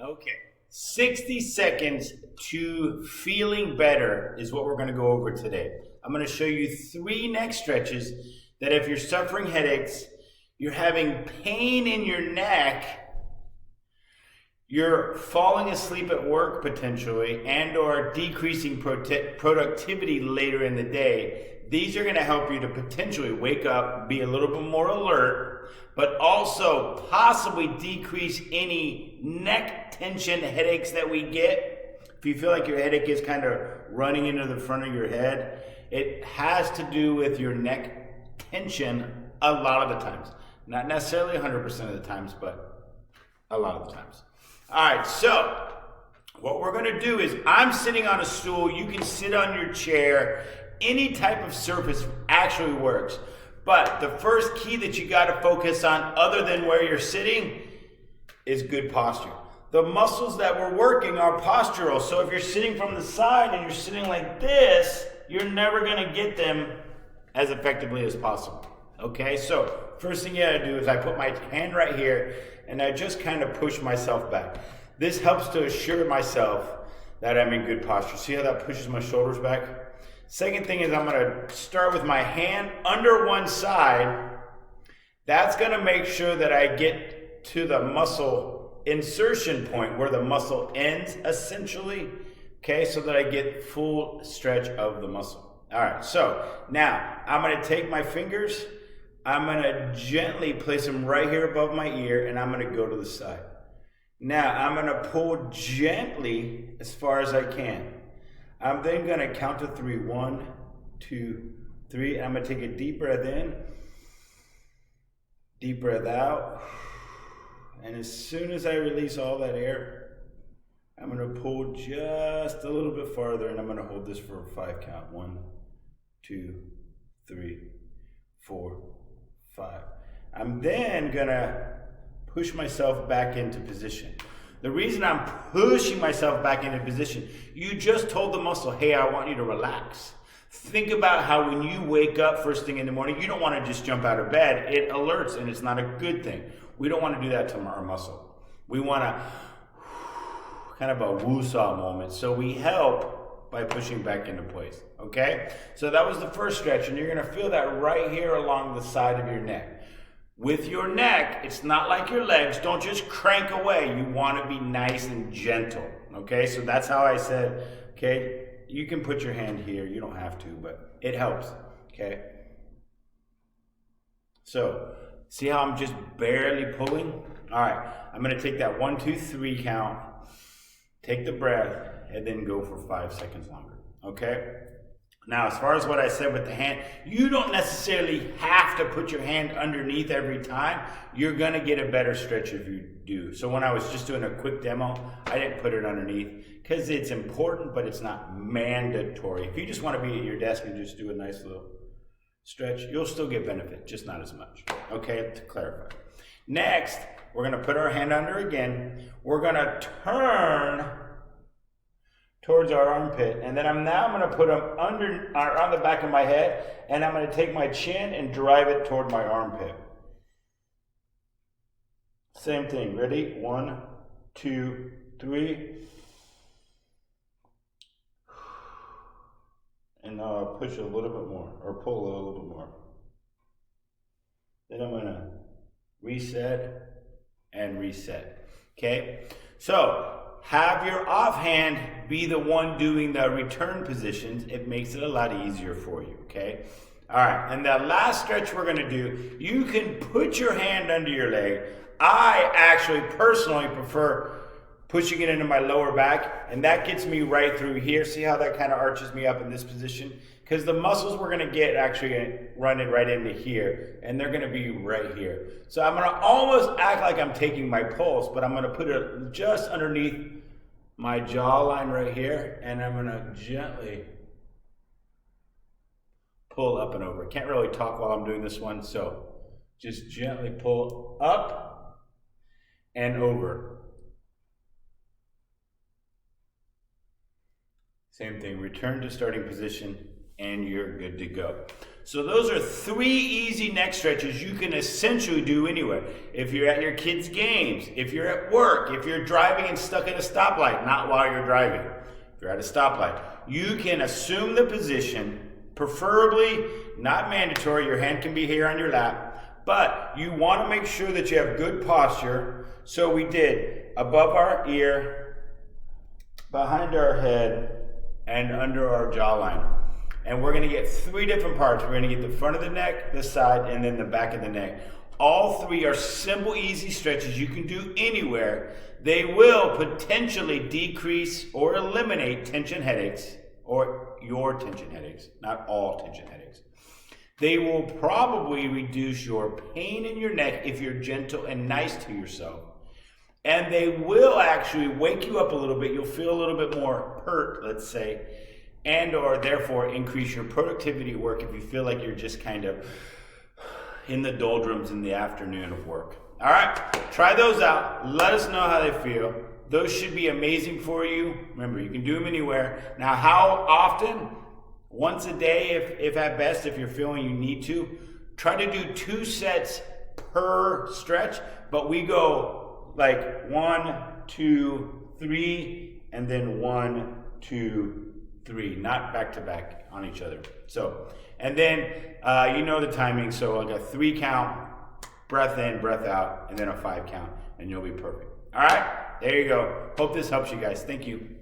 Okay, 60 seconds to feeling better is what we're going to go over today. I'm going to show you 3 neck stretches that if you're suffering headaches, you're having pain in your neck, you're falling asleep at work potentially, and or decreasing productivity later in the day. These are going to help you to potentially wake up, be a little bit more alert, but also possibly decrease any neck tension headaches that we get. If you feel like your headache is kind of running into the front of your head, it has to do with your neck tension a lot of the times. Not necessarily 100% of the times, but a lot of the times. All right, so what we're going to do is I'm sitting on a stool. You can sit on your chair. Any type of surface actually works. But the first key that you got to focus on, other than where you're sitting, is good posture. The muscles that we're working are postural. So if you're sitting from the side and you're sitting like this, you're never going to get them as effectively as possible. Okay, so first thing you got to do is I put my hand right here and I just kind of push myself back. This helps to assure myself that I'm in good posture. See how that pushes my shoulders back? Second thing is I'm going to start with my hand under one side. That's going to make sure that I get to the muscle insertion point where the muscle ends essentially. Okay, so that I get full stretch of the muscle. All right, so now I'm going to take my fingers. I'm going to gently place them right here above my ear and I'm going to go to the side. Now I'm going to pull gently as far as I can. I'm then going to count to 3. 1, 2, 3. I'm going to take a deep breath in, deep breath out. And as soon as I release all that air, I'm going to pull just a little bit farther and I'm going to hold this for a 5 count. 1, 2, 3, 4, 5. I'm then going to push myself back into position. The reason I'm pushing myself back into position, you just told the muscle, hey, I want you to relax. Think about how when you wake up first thing in the morning, you don't want to just jump out of bed. It alerts and it's not a good thing. We don't want to do that to our muscle. We want to kind of a woo-saw moment. So we help by pushing back into place, okay? So that was the first stretch and you're going to feel that right here along the side of your neck. With your neck, it's not like your legs. Don't just crank away. You want to be nice and gentle. Okay, so that's how I said, okay, you can put your hand here. You don't have to, but it helps. Okay. So, see how I'm just barely pulling? All right, I'm going to take that 1, 2, 3 count, take the breath, and then go for 5 seconds longer. Okay? Now, as far as what I said with the hand, you don't necessarily have to put your hand underneath every time. You're going to get a better stretch if you do. So when I was just doing a quick demo, I didn't put it underneath because it's important, but it's not mandatory. If you just want to be at your desk and just do a nice little stretch, you'll still get benefit, just not as much. Okay, to clarify. Next, we're going to put our hand under again. We're going to turn towards our armpit, and then I'm going to put them on the back of my head, and I'm going to take my chin and drive it toward my armpit. Same thing. Ready? 1, 2, 3. And now I'll push a little bit more, or pull a little bit more. Then I'm going to reset and reset. Okay? So, have your offhand be the one doing the return positions. It makes it a lot easier for you, okay? All right, and the last stretch we're gonna do, you can put your hand under your leg. I actually personally prefer pushing it into my lower back, and that gets me right through here. See how that kind of arches me up in this position? Because the muscles we're gonna get actually running right into here, and they're gonna be right here. So I'm gonna almost act like I'm taking my pulse, but I'm gonna put it just underneath my jawline right here, and I'm gonna gently pull up and over. Can't really talk while I'm doing this one, so just gently pull up and over. Same thing, return to starting position, and you're good to go. So those are 3 easy neck stretches you can essentially do anywhere. If you're at your kids' games, if you're at work, if you're driving and stuck at a stoplight, not while you're driving. If you're at a stoplight, you can assume the position, preferably not mandatory, your hand can be here on your lap, but you want to make sure that you have good posture. So we did above our ear, behind our head, and under our jawline. And we're going to get 3 different parts. We're going to get the front of the neck, the side, and then the back of the neck. All 3 are simple, easy stretches you can do anywhere. They will potentially decrease or eliminate tension headaches, or your tension headaches, not all tension headaches. They will probably reduce your pain in your neck if you're gentle and nice to yourself. And they will actually wake you up a little bit. You'll feel a little bit more pert, let's say, and or therefore increase your productivity at work if you feel like you're just kind of in the doldrums in the afternoon of work. All right, try those out. Let us know how they feel. Those should be amazing for you. Remember, you can do them anywhere. Now, how often? Once a day, if at best, if you're feeling you need to. Try to do 2 sets per stretch, but we go like 1, 2, 3, and then 1, 2, 3, not back to back on each other. So, and then you know the timing, so like a 3 count, breath in, breath out, and then a 5 count, and you'll be perfect. All right, there you go. Hope this helps you guys. Thank you.